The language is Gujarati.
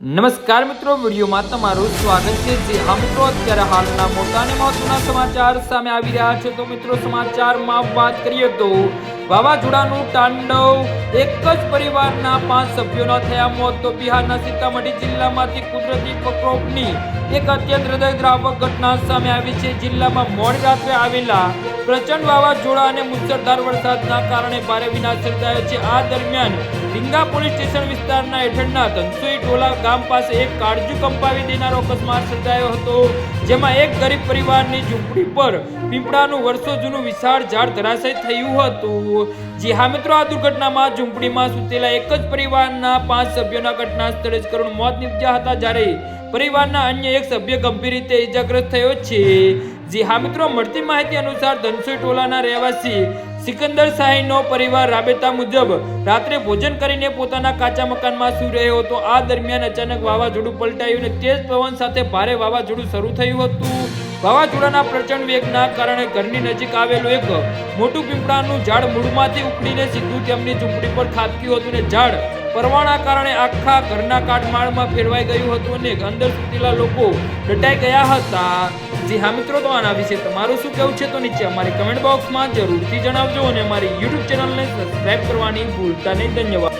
નમસ્કાર મિત્રો, વિડીયોમાં તમારું સ્વાગત છે। જે હા મિત્રો, અત્યારે હાલના મોટા અને મહત્વના સમાચાર સામે આવી રહ્યા છે। તો મિત્રો, સમાચારમાં વાત કરીએ તો વાવાઝોડાનું તાંડવ, એક જ પરિવારના 5 સભ્યોના થયા મોત। તો બિહારના સીતામઢી જિલ્લામાંથી કુદરતી પ્રકોપની એક અત્યંત હૃદયદ્રાવક ઘટના સામે આવી છે। જિલ્લામાં મોડી રાત્રે આવેલા પ્રચંડ વાવાઝોડા અને મુશળધાર વરસાદના કારણે ભારે વિનાશ સર્જાયો છે। આ દરમિયાન ડીંગા પોલીસ સ્ટેશન વિસ્તારના હેઠળના ધનસુઈ ટોલા ગામ પાસે એક કાળજુ કંપાવી દેનારો અકસ્માત સર્જાયો હતો, જેમાં એક ગરીબ પરિવારની ઝૂંપડી પર પીપળાનું વર્ષો જૂનું વિશાળ ઝાડ ધરાશય થયું હતું। જી હા મિત્રો, આ દુર્ઘટનામાં ઝૂંપડીમાં સૂતેલા એક જ પરિવારના 5 સભ્યોના ઘટના સ્થળે જ કરુણ મોત નીપજ્યા હતા, જ્યારે પરિવારના અન્ય એક સભ્ય ગંભીર રીતે ઇજાગ્રસ્ત થયો છે। જી હા મિત્રો, મળતી માહિતી અનુસાર ધનસુઈ ટોલાના રહેવાસી સિકંદર શાહીનો પરિવાર રાબેતા મુજબ રાત્રે ભોજન કરીને પોતાના કાચા મકાનમાં સૂઈ રહ્યો હતો। આ દરમિયાન અચાનક વાવાઝોડું પલટાયું અને તેજ પવન સાથે ભારે વાવાઝોડું શરૂ થયું હતું। વાવાઝોડાના પ્રચંડ વેગના કારણે ઘરની નજીક આવેલું એક મોટું પીપળાનું ઝાડ મૂળમાંથી ઉખડીને સીધું તેમની ઝૂંપડી પર ખાબક્યું હતું અને ઝાડ પરવાના કારણે આખા ઘરના કાટમાળમાં ફેરવાઈ ગયું હતું અને અંદર સૂતેલા લોકો દટાઈ ગયા હતા। જી હા મિત્રો, તો આના વિશે તમારું શું કહેવું છે તો નીચે અમારી કમેન્ટ બોક્સમાં જરૂરથી જણાવજો અને અમારી YouTube ચેનલને સબસ્ક્રાઇબ કરવાની ભૂલતા નહીં। ધન્યવાદ।